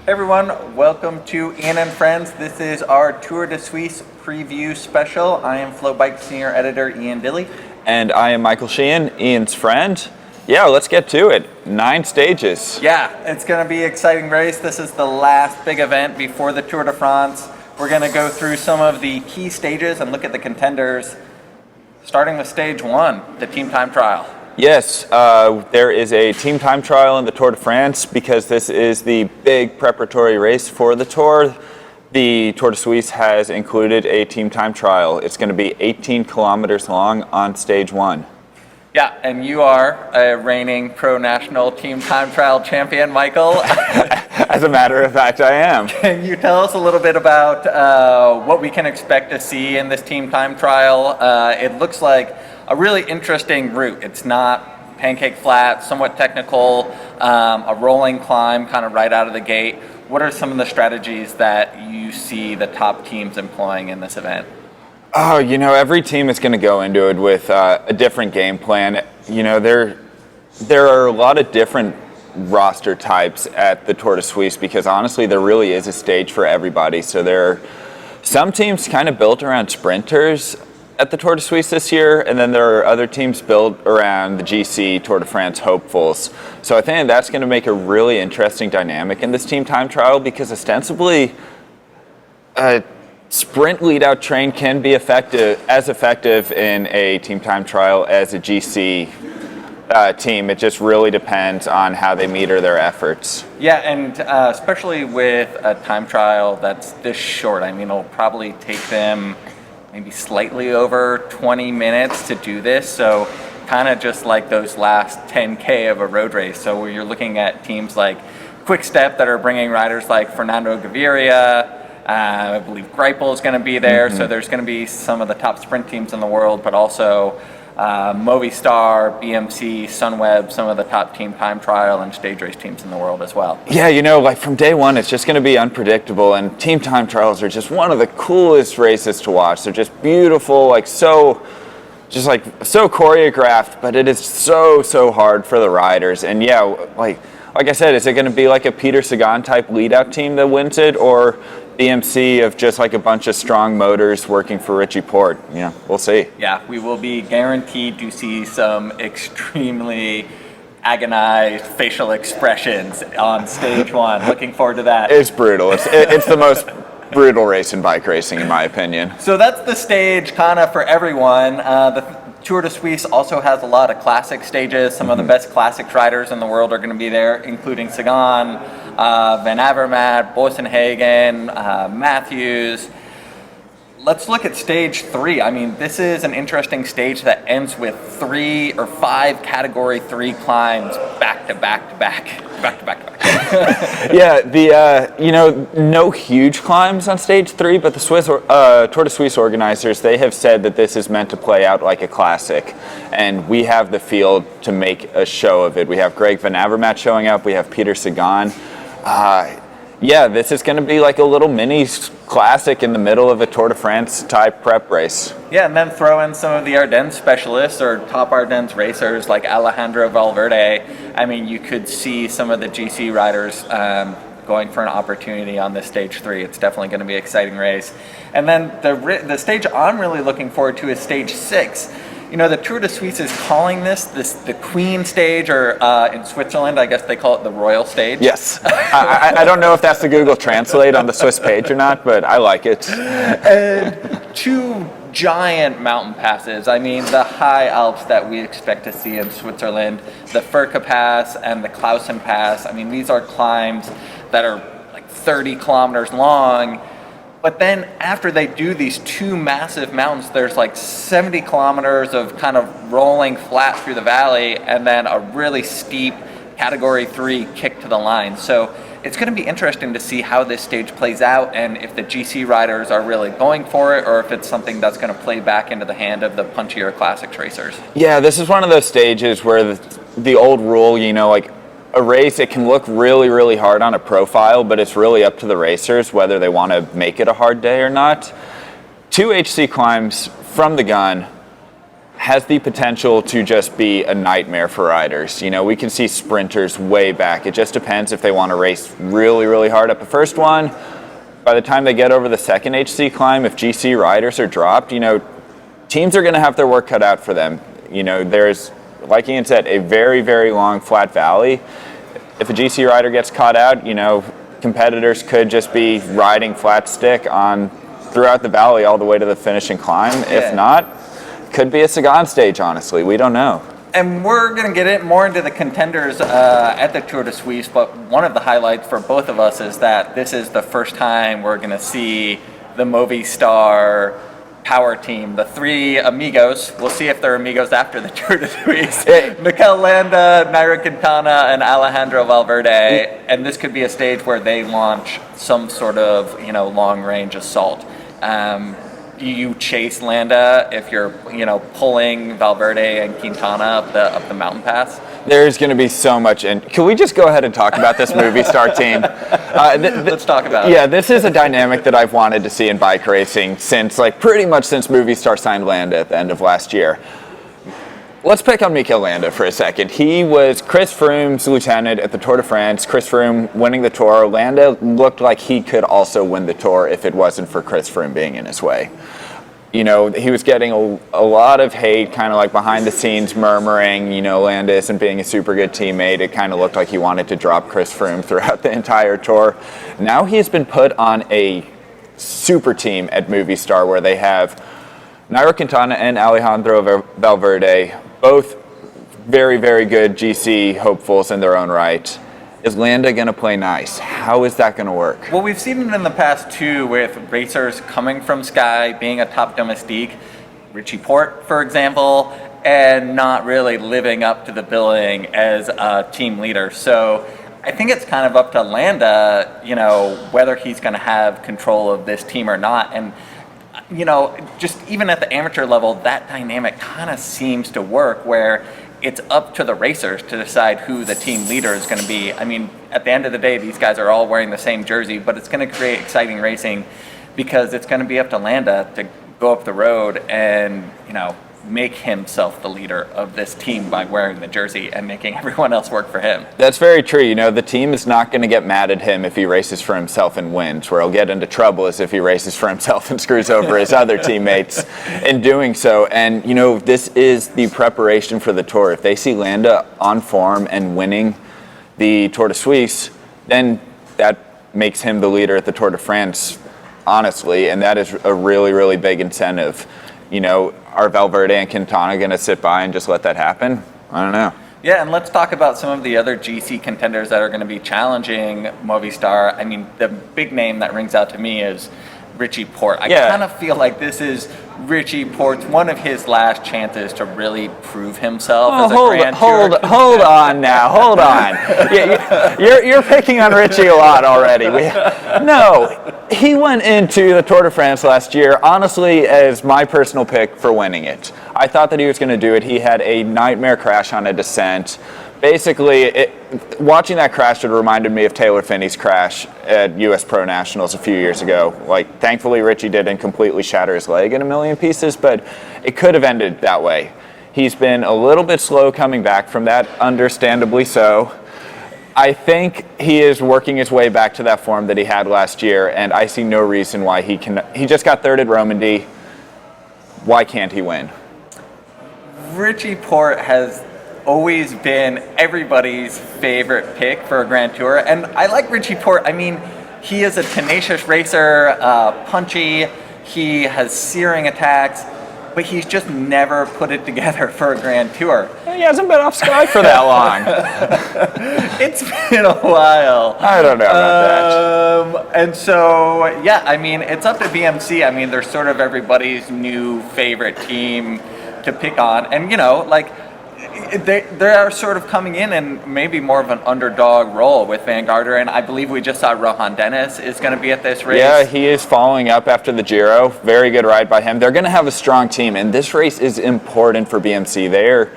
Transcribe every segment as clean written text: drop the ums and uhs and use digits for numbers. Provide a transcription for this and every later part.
Hey everyone, welcome to Ian and Friends. This is our Tour de Suisse preview special. I am FloBikes senior editor Ian Dilley. And I am Michael Sheehan, Ian's friend. Yeah, let's get to it. 9 stages. Yeah, it's going to be an exciting race. This is the last big event before the Tour de France. We're going to go through some of the key stages and look at the contenders, starting with stage 1, the team time trial. Yes, there is a team time trial in the Tour de France because this is the big preparatory race for the Tour. The Tour de Suisse has included a team time trial. It's going to be 18 kilometers long on stage 1. Yeah, and you are a reigning pro-national team time trial champion, Michael. As a matter of fact, I am. Can you tell us a little bit about what we can expect to see in this team time trial? It looks like a really interesting route. It's not pancake flat, somewhat technical, a rolling climb kind of right out of the gate. What are some of the strategies that you see the top teams employing in this event? Oh, every team is going to go into it with a different game plan. There are a lot of different roster types at the Tour de Suisse because honestly, there really is a stage for everybody. So there are some teams kind of built around sprinters at the Tour de Suisse this year, and then there are other teams built around the GC Tour de France hopefuls. So I think that's going to make a really interesting dynamic in this team time trial because ostensibly a sprint lead-out train can be as effective in a team time trial as a GC team. It just really depends on how they meter their efforts. Yeah, and especially with a time trial that's this short. I mean, it'll probably take them maybe slightly over 20 minutes to do this, so kind of just like those last 10K of a road race. So where you're looking at teams like Quick Step that are bringing riders like Fernando Gaviria, I believe Greipel is going to be there, so there's going to be some of the top sprint teams in the world, but also Moviestar, BMC, Sunweb, some of the top team time trial and stage race teams in the world as well. Yeah, like from day one, it's just going to be unpredictable, and team time trials are just one of the coolest races to watch. They're just beautiful, so choreographed, but it is so hard for the riders. And yeah, like I said, is it going to be like a Peter Sagan type lead-out team that wins it, or BMC of just like a bunch of strong motors working for Richie Porte? Yeah, we'll see. Yeah, we will be guaranteed to see some extremely agonized facial expressions on stage 1. Looking forward to that. It's brutal. It's the most brutal race in bike racing, in my opinion. So that's the stage kind of for everyone. The Tour de Suisse also has a lot of classic stages. Some of the best classic riders in the world are going to be there, including Sagan, Van Avermaet, Boassenhagen, Matthews. Let's look at stage 3. I mean, this is an interesting stage that ends with 3 or 5 category 3 climbs back to back to back. Yeah, no huge climbs on stage 3, but the Tour de Suisse organizers, they have said that this is meant to play out like a classic, and we have the field to make a show of it. We have Greg Van Avermaet showing up, we have Peter Sagan. Yeah, this is going to be like a little mini classic in the middle of a Tour de France type prep race. Yeah, and then throw in some of the Ardennes specialists or top Ardennes racers like Alejandro Valverde. I mean, you could see some of the GC riders going for an opportunity on this stage 3. It's definitely going to be an exciting race. And then the stage I'm really looking forward to is stage 6. The Tour de Suisse is calling this the Queen stage, or in Switzerland, I guess they call it the Royal stage. Yes. I don't know if that's the Google Translate on the Swiss page or not, but I like it. And 2 giant mountain passes. I mean, the high Alps that we expect to see in Switzerland, the Furka Pass and the Clausen Pass. I mean, these are climbs that are like 30 kilometers long. But then after they do these 2 massive mountains, there's like 70 kilometers of kind of rolling flat through the valley, and then a really steep category 3 kick to the line. So it's going to be interesting to see how this stage plays out, and if the GC riders are really going for it, or if it's something that's going to play back into the hand of the punchier classics racers. Yeah, this is one of those stages where the old rule, like a race, it can look really hard on a profile, but it's really up to the racers whether they want to make it a hard day or not. 2 HC climbs from the gun, has the potential to just be a nightmare for riders. You know, we can see sprinters way back. It just depends if they want to race really, really hard up the first one. By the time they get over the second HC climb, if GC riders are dropped, you know, teams are going to have their work cut out for them. You know, there's, like Ian said, a very, very long flat valley. If a GC rider gets caught out, you know, competitors could just be riding flat stick on throughout the valley all the way to the finishing climb. Yeah. If not, could be a Sagan stage, honestly. We don't know. And we're going to get it more into the contenders at the Tour de Suisse, but one of the highlights for both of us is that this is the first time we're going to see the Moviestar Power team, the three amigos. We'll see if they're amigos after the Tour de Suisse. Mikel Landa, Nairo Quintana, and Alejandro Valverde. And this could be a stage where they launch some sort of, you know, long-range assault. Do you chase Landa if you're, you know, pulling Valverde and Quintana up the mountain pass? There's going to be so much. And can we just go ahead and talk about this Moviestar team? Let's talk about it. Yeah, this is a dynamic that I've wanted to see in bike racing since, like, pretty much since Moviestar signed Landa at the end of last year. Let's pick on Mikel Landa for a second. He was Chris Froome's lieutenant at the Tour de France. Chris Froome winning the Tour. Landa looked like he could also win the Tour if it wasn't for Chris Froome being in his way. You know, he was getting a lot of hate, kind of like behind the scenes murmuring, you know, Landa isn't being a super good teammate. It kind of looked like he wanted to drop Chris Froome throughout the entire Tour. Now he has been put on a super team at Moviestar where they have Nairo Quintana and Alejandro Valverde, both very, very good GC hopefuls in their own right. Is Landa going to play nice? How is that going to work? Well, we've seen it in the past too with racers coming from Sky, being a top domestique, Richie Porte, for example, and not really living up to the billing as a team leader. So I think it's kind of up to Landa, you know, whether he's going to have control of this team or not. And you know, just even at the amateur level, that dynamic kind of seems to work where it's up to the racers to decide who the team leader is going to be. I mean, at the end of the day, these guys are all wearing the same jersey, but it's going to create exciting racing because it's going to be up to Landa to go up the road and, you know, make himself the leader of this team by wearing the jersey and making everyone else work for him. That's very true. You know, the team is not going to get mad at him if he races for himself and wins. Where he'll get into trouble is if he races for himself and screws over his other teammates in doing so. And, you know, this is the preparation for the Tour. If they see Landa on form and winning the Tour de Suisse, then that makes him the leader at the Tour de France, honestly, and that is a really, really big incentive. You know, are Valverde and Quintana going to sit by and just let that happen? I don't know. Yeah, and let's talk about some of the other GC contenders that are going to be challenging Moviestar. I mean, the big name that rings out to me is Richie Porte. I kind of feel like this is Richie Porte's one of his last chances to really prove himself as a Grand Tour. Hold on now, hold on. You're picking on Richie a lot already. No, he went into the Tour de France last year, honestly, as my personal pick for winning it. I thought that he was going to do it. He had a nightmare crash on a descent. Basically, watching that crash, it reminded me of Taylor Phinney's crash at US Pro Nationals a few years ago. Like, thankfully, Richie didn't completely shatter his leg in a million pieces, but it could have ended that way. He's been a little bit slow coming back from that, understandably so. I think he is working his way back to that form that he had last year, and I see no reason why he can. He just got third at Romandy. Why can't he win? Richie Porte has always been everybody's favorite pick for a Grand Tour, and I like Richie Porte. I mean, he is a tenacious racer, punchy, he has searing attacks, but he's just never put it together for a Grand Tour. He hasn't been off Sky for that long. It's been a while. I don't know about that. And so, yeah, I mean, it's up to BMC. I mean, they're sort of everybody's new favorite team to pick on, and, you know, like, they are sort of coming in maybe more of an underdog role with Van Garderen. I believe we just saw Rohan Dennis is going to be at this race. Yeah, he is following up after the Giro. Very good ride by him. They're going to have a strong team, and this race is important for BMC.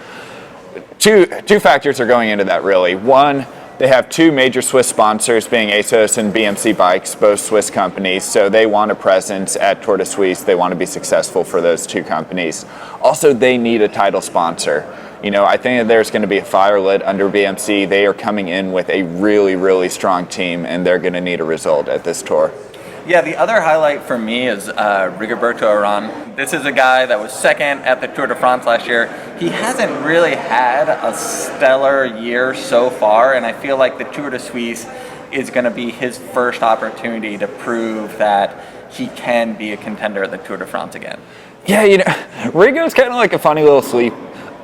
Two factors are going into that, really. One, They have two major Swiss sponsors, being ASOS and BMC Bikes, both Swiss companies, so they want a presence at Tour de Suisse. They want to be successful for those two companies. Also, they need a title sponsor. I think that there's going to be a fire lit under BMC. They are coming in with a really, really strong team, and they're going to need a result at this Tour. Yeah, the other highlight for me is Rigoberto Uran. This is a guy that was second at the Tour de France last year. He hasn't really had a stellar year so far, and I feel like the Tour de Suisse is going to be his first opportunity to prove that he can be a contender at the Tour de France again. Yeah, Rigo's kind of like a funny little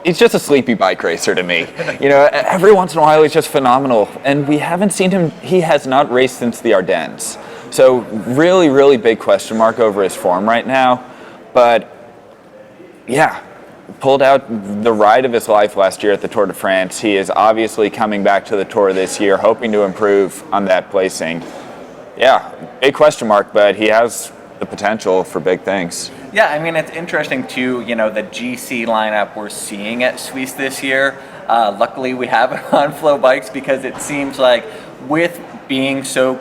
he's just a sleepy bike racer to me. Every once in a while he's just phenomenal, and we haven't seen him. He has not raced since the Ardennes. So really, really big question mark over his form right now. But yeah, pulled out the ride of his life last year at the Tour de France. He is obviously coming back to the Tour this year, hoping to improve on that placing. Yeah, big question mark, but he has the potential for big things. Yeah, I mean, it's interesting too, the GC lineup we're seeing at Suisse this year. Luckily, we have it on FloBikes because it seems like with being so,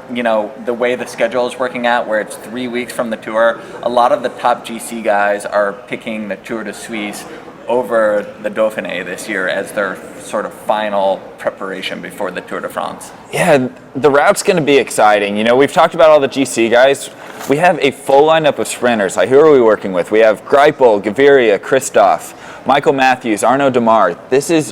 the way the schedule is working out, where it's 3 weeks from the Tour, a lot of the top GC guys are picking the Tour de Suisse over the Dauphiné this year as their sort of final preparation before the Tour de France. Yeah, the route's going to be exciting. We've talked about all the GC guys. We have a full lineup of sprinters. Like, who are we working with? We have Greipel, Gaviria, Kristoff, Michael Matthews, Arnaud Demar. This is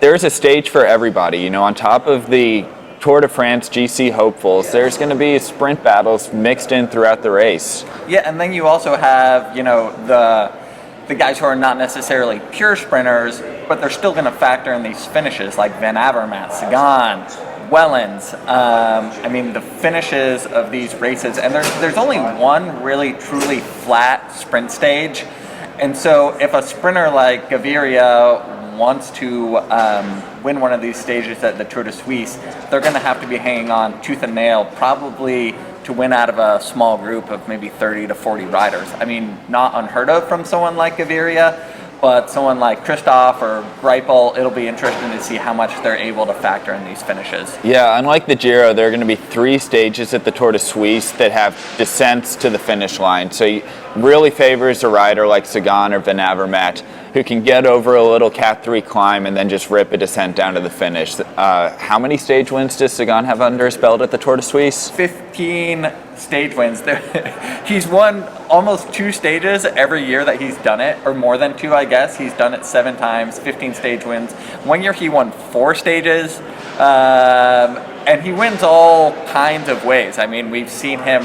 there's a stage for everybody. On top of the Tour de France GC hopefuls, there's going to be sprint battles mixed in throughout the race. Yeah, and then you also have, the guys who are not necessarily pure sprinters, but they're still going to factor in these finishes, like Van Avermaet, Sagan, Wellens. The finishes of these races, and there's only one really truly flat sprint stage. And so if a sprinter like Gaviria wants to win one of these stages at the Tour de Suisse, they're going to have to be hanging on tooth and nail, probably to win out of a small group of maybe 30 to 40 riders. Not unheard of from someone like Gaviria, but someone like Kristoff or Greipel, it'll be interesting to see how much they're able to factor in these finishes. Yeah, unlike the Giro, there are going to be 3 stages at the Tour de Suisse that have descents to the finish line. So it really favors a rider like Sagan or Van Avermaet, who can get over a little Cat 3 climb and then just rip a descent down to the finish. How many stage wins does Sagan have under his belt at the Tour de Suisse? 15 stage wins. He's won almost 2 stages every year that he's done it, or more than 2, I guess. He's done it 7 times, 15 stage wins. One year he won 4 stages, and he wins all kinds of ways. We've seen him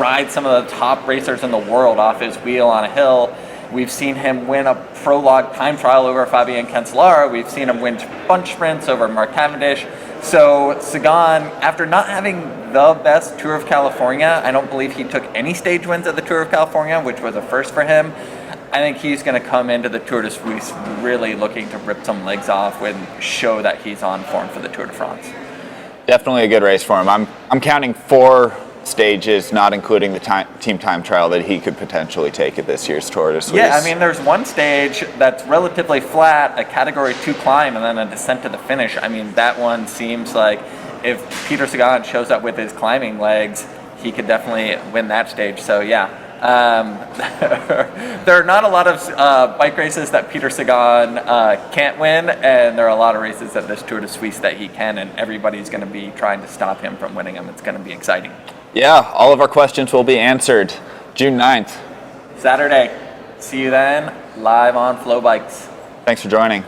ride some of the top racers in the world off his wheel on a hill. We've seen him win a prologue time trial over Fabien Cancellara. We've seen him win bunch sprints over Mark Cavendish. So Sagan, after not having the best Tour of California, I don't believe he took any stage wins at the Tour of California, which was a first for him. I think he's going to come into the Tour de Suisse really looking to rip some legs off and show that he's on form for the Tour de France. Definitely a good race for him. I'm counting 4 stages, not including the team time trial, that he could potentially take at this year's Tour de Suisse. Yeah, there's one stage that's relatively flat, a Category 2 climb, and then a descent to the finish. That one seems like if Peter Sagan shows up with his climbing legs, he could definitely win that stage. So yeah, there are not a lot of bike races that Peter Sagan can't win, and there are a lot of races at this Tour de Suisse that he can, and everybody's going to be trying to stop him from winning them. It's going to be exciting. Yeah, all of our questions will be answered June 9th. Saturday. See you then, live on FloBikes. Thanks for joining.